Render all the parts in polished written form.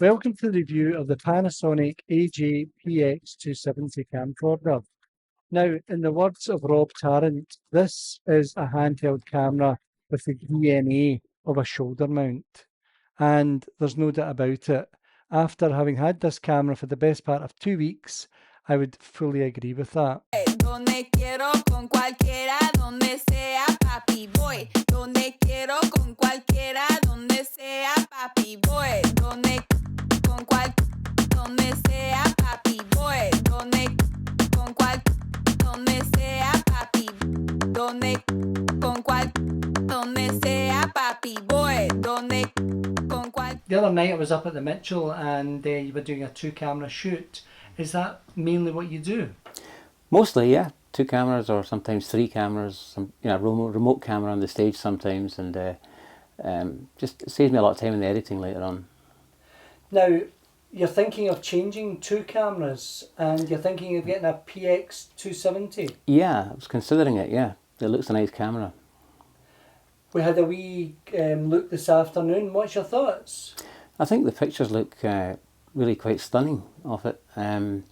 Welcome to the review of the Panasonic PX270 camcorder. Now, in the words of Rob Tarrant, this is a handheld camera with the DNA of a shoulder mount. And there's no doubt about it. After having had this camera for the best part of 2 weeks, I would fully agree with that. The other night I was up at the Mitchell and you were doing a 2-camera shoot. Is that mainly what you do? Mostly, yeah. 2 cameras or sometimes 3 cameras, remote camera on the stage sometimes, and just saves me a lot of time in the editing later on. Now, you're thinking of changing 2 cameras and you're thinking of getting a PX270? Yeah, I was considering it, yeah. It looks a nice camera. We had a wee look this afternoon. What's your thoughts? I think the pictures look really quite stunning of it, and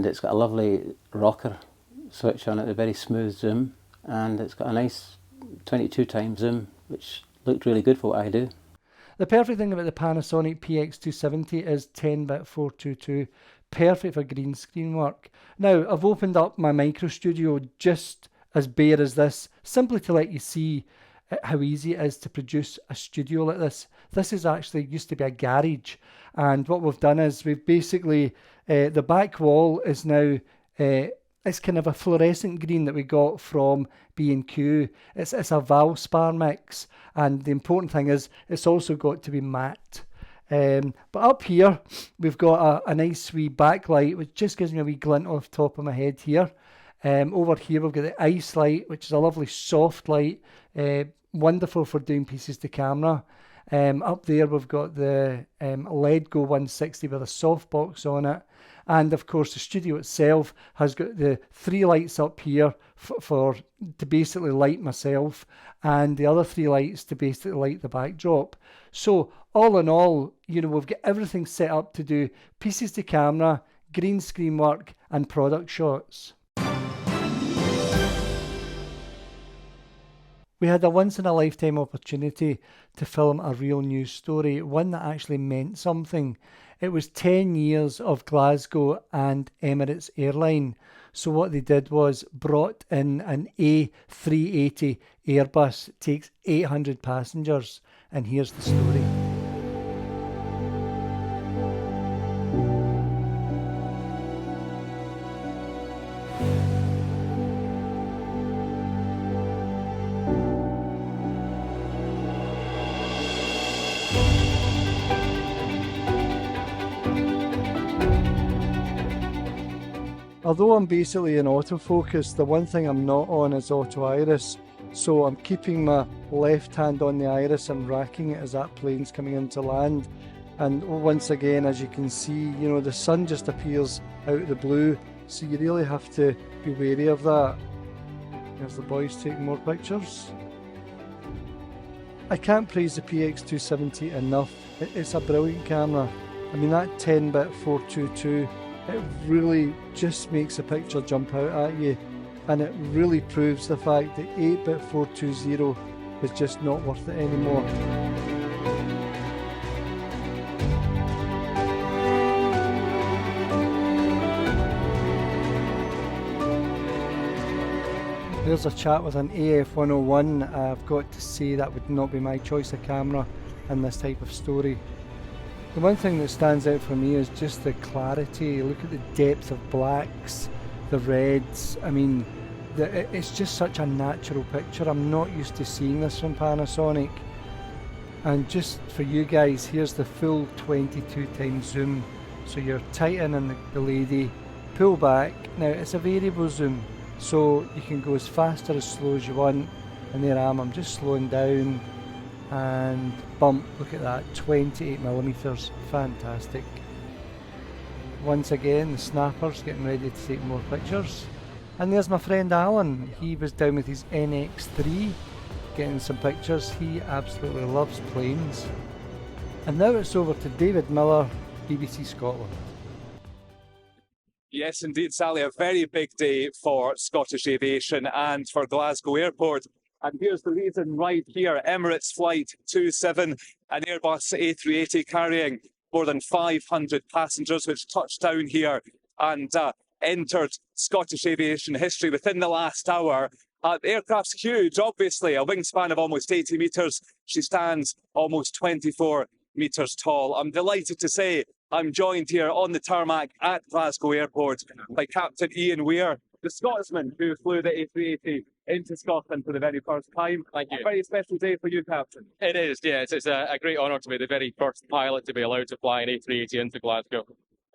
it's got a lovely rocker switch on it, a very smooth zoom, and it's got a nice 22 times zoom, which looked really good for what I do. The perfect thing about the Panasonic PX270 is 10-bit 422, perfect for green screen work. Now, I've opened up my micro studio just as bare as this, simply to let you see how easy it is to produce a studio like this. This is actually used to be a garage, and what we've done is we've basically, the back wall is now, it's kind of a fluorescent green that we got from B&Q. It's a Valspar mix, and the important thing is it's also got to be matte. But up here we've got a nice wee backlight which just gives me a wee glint off the top of my head here. Over here we've got the ice light, which is a lovely soft light, wonderful for doing pieces to camera. Up there we've got the LED Go 160 with a softbox on it, and of course the studio itself has got the 3 lights up here to basically light myself, and the other 3 lights to basically light the backdrop. So all in all, we've got everything set up to do pieces to camera, green screen work and product shots. We had a once-in-a-lifetime opportunity to film a real news story, one that actually meant something. It was 10 years of Glasgow and Emirates Airline. So what they did was brought in an A380 Airbus, takes 800 passengers, and here's the story. Although I'm basically in autofocus, the one thing I'm not on is auto iris. So I'm keeping my left hand on the iris and racking it as that plane's coming into land. And once again, as you can see, the sun just appears out of the blue. So you really have to be wary of that. There's the boys taking more pictures. I can't praise the PX270 enough. It's a brilliant camera. I mean, that 10-bit 422, it really just makes a picture jump out at you, and it really proves the fact that 8-bit 420 is just not worth it anymore. There's a chat with an AF101. I've got to say that would not be my choice of camera in this type of story. The one thing that stands out for me is just the clarity. Look at the depth of blacks, the reds. I mean, it's just such a natural picture. I'm not used to seeing this from Panasonic. And just for you guys, here's the full 22 times zoom. So you're tightening the lady, pull back. Now it's a variable zoom, so you can go as fast or as slow as you want. And there I am, I'm just slowing down. And bump, look at that, 28mm, fantastic. Once again, the snapper's getting ready to take more pictures. And there's my friend Alan, he was down with his NX3 getting some pictures. He absolutely loves planes. And now it's over to David Miller, BBC Scotland. Yes, indeed, Sally, a very big day for Scottish aviation and for Glasgow Airport. And here's the reason right here. Emirates Flight 27, an Airbus A380 carrying more than 500 passengers, which touched down here and entered Scottish aviation history within the last hour. The aircraft's huge, obviously, a wingspan of almost 80 metres. She stands almost 24 metres tall. I'm delighted to say I'm joined here on the tarmac at Glasgow Airport by Captain Ian Weir, the Scotsman who flew the A380 into Scotland for the very first time. Thank you. A very special day for you, Captain. It is, yes. It's a great honour to be the very first pilot to be allowed to fly an A380 into Glasgow.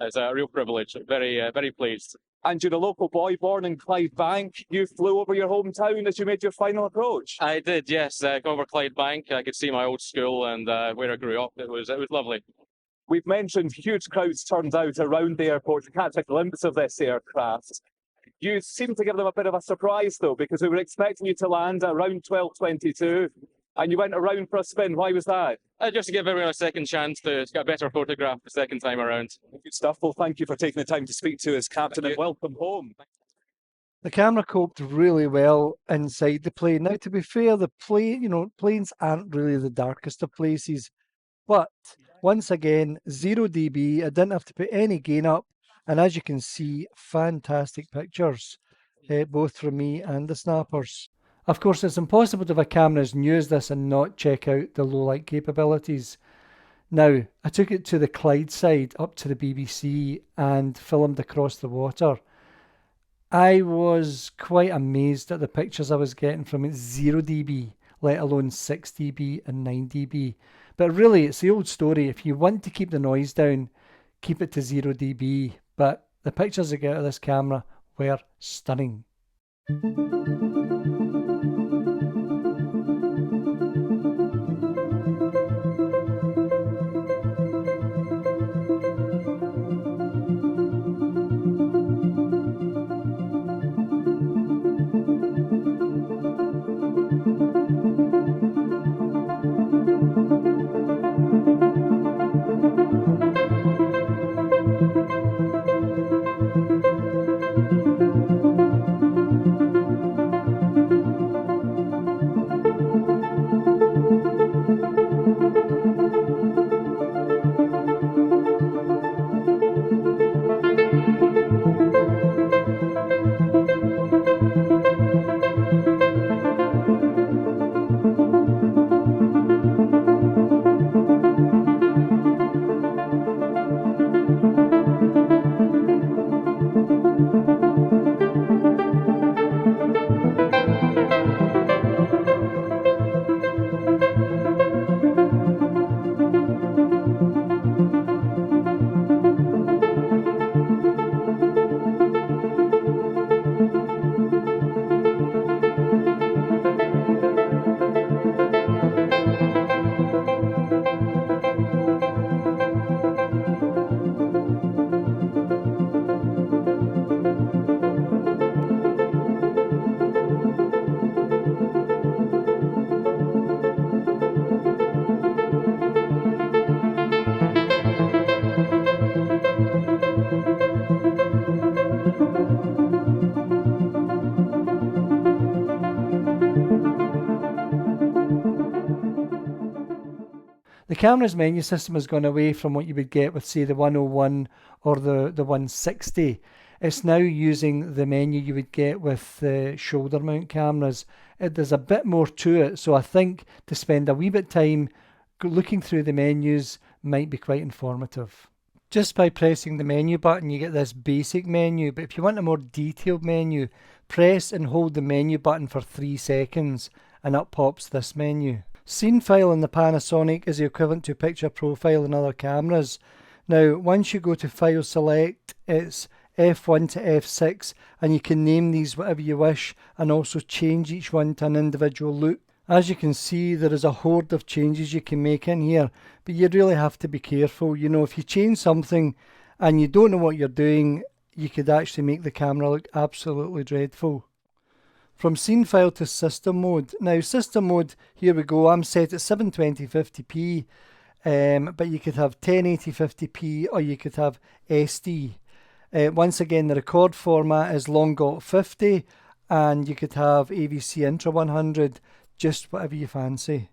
It's a real privilege. Very pleased. And you're a local boy born in Clydebank. You flew over your hometown as you made your final approach. I did, yes. Over Clydebank, I could see my old school and where I grew up. It was lovely. We've mentioned huge crowds turned out around the airport to catch a glimpse of this aircraft. You seem to give them a bit of a surprise, though, because we were expecting you to land around 12:22, and you went around for a spin. Why was that? Just to give everyone a second chance to get a better photograph the second time around. Good stuff. Well, thank you for taking the time to speak to us, Captain, and welcome home. The camera coped really well inside the plane. Now, to be fair, the plane, planes aren't really the darkest of places, but once again, 0 dB. I didn't have to put any gain up, and as you can see, fantastic pictures, both from me and the snappers. Of course, it's impossible to have a camera as new as this and not check out the low light capabilities. Now, I took it to the Clyde side, up to the BBC, and filmed across the water. I was quite amazed at the pictures I was getting from it 0 dB, let alone 6 dB and 9 dB. But really, it's the old story. If you want to keep the noise down, keep it to 0 dB. But the pictures I get out of this camera were stunning. The camera's menu system has gone away from what you would get with, say, the 101 or the 160. It's now using the menu you would get with the shoulder mount cameras. There's a bit more to it, so I think to spend a wee bit of time looking through the menus might be quite informative. Just by pressing the menu button, you get this basic menu, but if you want a more detailed menu, press and hold the menu button for 3 seconds, and up pops this menu. Scene file in the Panasonic is the equivalent to picture profile in other cameras. Now, once you go to file select, it's F1 to F6, and you can name these whatever you wish and also change each one to an individual loop. As you can see, there is a horde of changes you can make in here, but you really have to be careful. You know, if you change something and you don't know what you're doing, you could actually make the camera look absolutely dreadful. From scene file to system mode. Now, system mode, here we go. I'm set at 720 50p, but you could have 1080 50p or you could have SD. Once again, the record format is long GOT 50, and you could have AVC Intra 100, just whatever you fancy.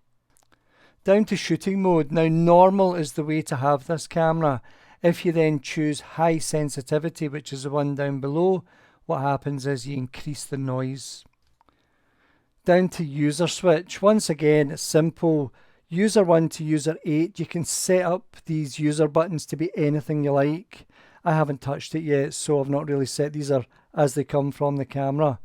Down to shooting mode. Now, normal is the way to have this camera. If you then choose high sensitivity, which is the one down below, what happens is you increase the noise. Down to user switch. Once again, it's simple. User 1 to user 8, you can set up these user buttons to be anything you like. I haven't touched it yet, so I've not really set these are as they come from the camera.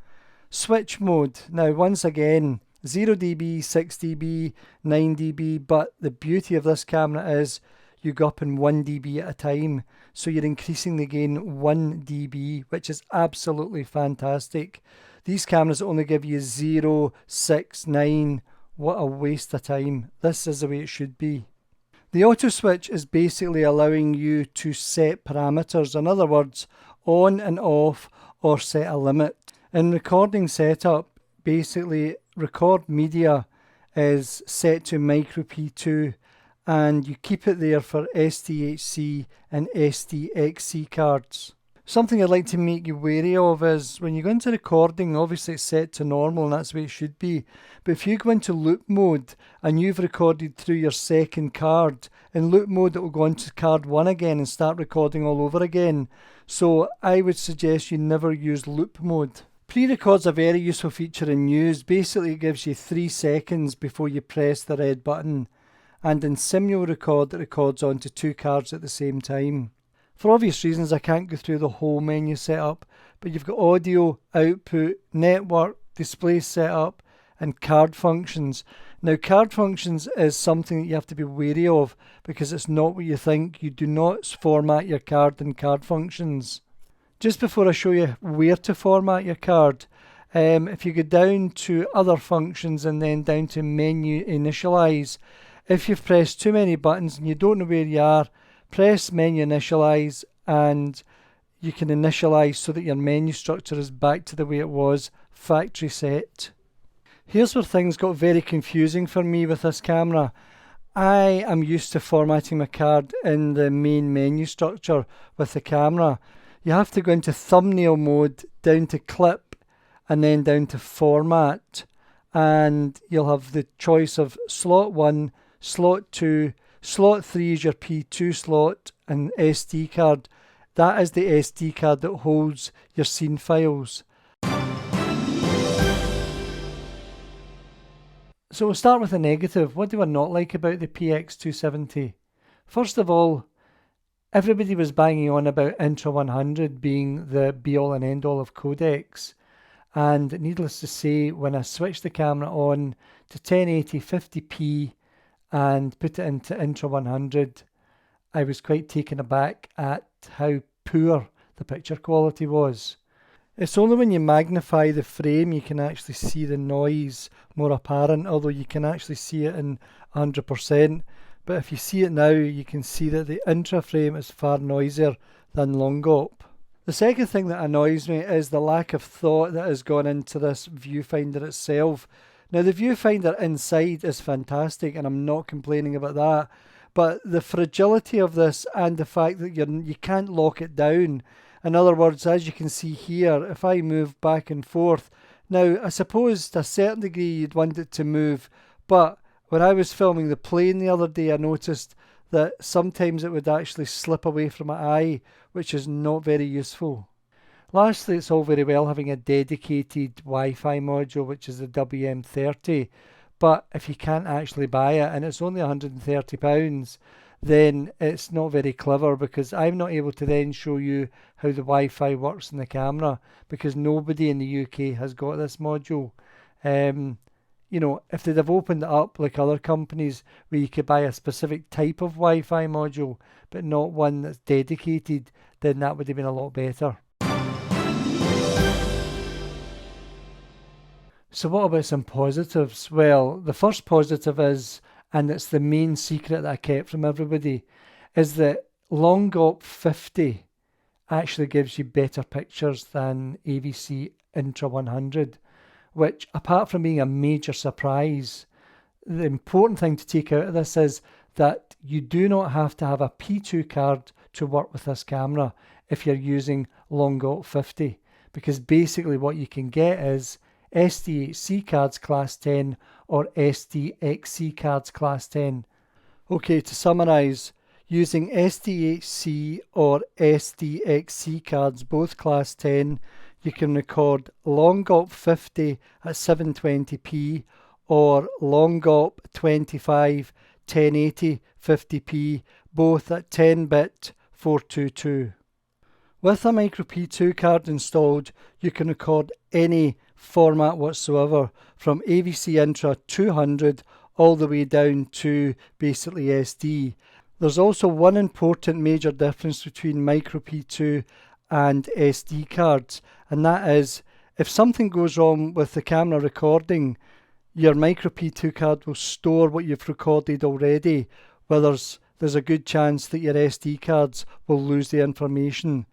Switch mode. Now, once again, 0 dB, 6 dB, 9 dB, but the beauty of this camera is you go up in 1 dB at a time. So you're increasing the gain 1 dB, which is absolutely fantastic. These cameras only give you 0, 6, 9. What a waste of time. This is the way it should be. The auto switch is basically allowing you to set parameters. In other words, on and off, or set a limit. In recording setup, basically record media is set to micro P2, and you keep it there for SDHC and SDXC cards. Something I'd like to make you wary of is when you go into recording, obviously it's set to normal and that's the way it should be. But if you go into loop mode and you've recorded through your second card, in loop mode it will go into card 1 again and start recording all over again. So I would suggest you never use loop mode. Pre-record's a very useful feature in news. Basically it gives you 3 seconds before you press the red button. And in Simul Record it records onto 2 cards at the same time. For obvious reasons, I can't go through the whole menu setup, but you've got audio, output, network, display setup, and card functions. Now, card functions is something that you have to be wary of because it's not what you think. You do not format your card in card functions. Just before I show you where to format your card, if you go down to other functions and then down to menu initialize, if you've pressed too many buttons and you don't know where you are, press menu initialize and you can initialize so that your menu structure is back to the way it was, factory set. Here's where things got very confusing for me with this camera. I am used to formatting my card in the main menu structure with the camera. You have to go into thumbnail mode, down to clip, and then down to format. And you'll have the choice of slot 1, slot 2, slot 3 is your P2 slot, and SD card. That is the SD card that holds your scene files. So we'll start with the negative. What do I not like about the PX270? First of all, everybody was banging on about Intra 100 being the be-all and end-all of codecs. And needless to say, when I switched the camera on to 1080 50p and put it into Intra 100, I was quite taken aback at how poor the picture quality was. It's only when you magnify the frame you can actually see the noise more apparent, although you can actually see it in 100%. But if you see it now, you can see that the intra frame is far noisier than long GOP. The second thing that annoys me is the lack of thought that has gone into this viewfinder itself. Now, the viewfinder inside is fantastic, and I'm not complaining about that. But the fragility of this and the fact that you can't lock it down. In other words, as you can see here, if I move back and forth, now I suppose to a certain degree you'd want it to move, but when I was filming the plane the other day, I noticed that sometimes it would actually slip away from my eye, which is not very useful. Lastly, it's all very well having a dedicated Wi-Fi module, which is the WM30, but if you can't actually buy it and it's only £130, then it's not very clever, because I'm not able to then show you how the Wi-Fi works in the camera because nobody in the UK has got this module. You know, if they'd have opened it up like other companies where you could buy a specific type of Wi-Fi module but not one that's dedicated, then that would have been a lot better. So what about some positives? Well, the first positive is, and it's the main secret that I kept from everybody, is that long GOP 50 actually gives you better pictures than AVC Intra 100, which, apart from being a major surprise, the important thing to take out of this is that you do not have to have a P2 card to work with this camera if you're using Long 50, because basically what you can get is SDHC cards class 10 or SDXC cards class 10. Okay, to summarise, using SDHC or SDXC cards, both class 10, you can record Long 50 at 720p or Long 25 1080 50p, both at 10-bit 422. With a micro P2 card installed, you can record any format whatsoever, from AVC Intra 200 all the way down to basically SD. There's also one important major difference between micro P2 and SD cards, and that is if something goes wrong with the camera recording, your micro P2 card will store what you've recorded already, where there's a good chance that your SD cards will lose the information.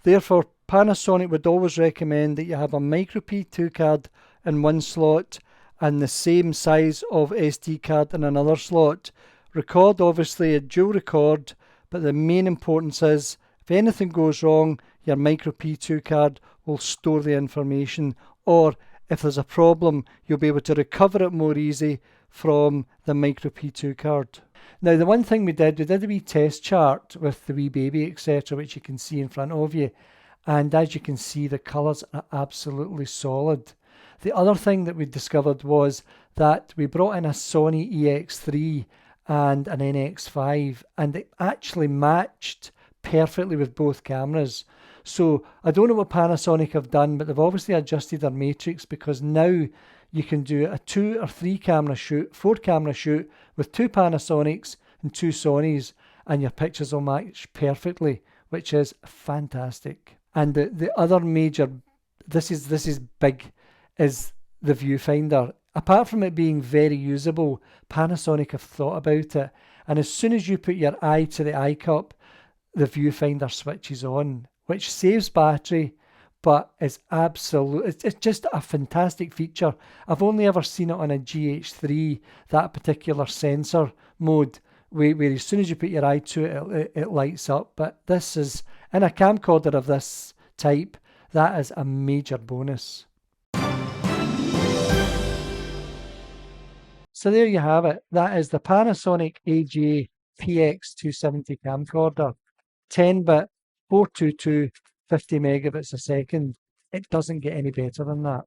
Therefore, Panasonic would always recommend that you have a micro P2 card in one slot and the same size of SD card in another slot. Record obviously a dual record, but the main importance is if anything goes wrong, your micro P2 card will store the information, or if there's a problem, you'll be able to recover it more easy from the micro P2 card. Now, the one thing we did a wee test chart with the wee baby, etc., which you can see in front of you. And as you can see, the colours are absolutely solid. The other thing that we discovered was that we brought in a Sony EX3 and an NX5, and it actually matched perfectly with both cameras. So I don't know what Panasonic have done, but they've obviously adjusted their matrix, because now you can do a 2 or 3 camera shoot, 4 camera shoot with 2 Panasonics and 2 Sonys, and your pictures will match perfectly, which is fantastic. And the other major, this is big, is the viewfinder. Apart from it being very usable, Panasonic have thought about it, and as soon as you put your eye to the eye cup, the viewfinder switches on, which saves battery, but is it's just a fantastic feature. I've only ever seen it on a GH3, that particular sensor mode, where as soon as you put your eye to it, it lights up. But this is, in a camcorder of this type, that is a major bonus. So there you have it. That is the Panasonic AJ PX270 camcorder. 10-bit 422 50 megabits a second. It doesn't get any better than that.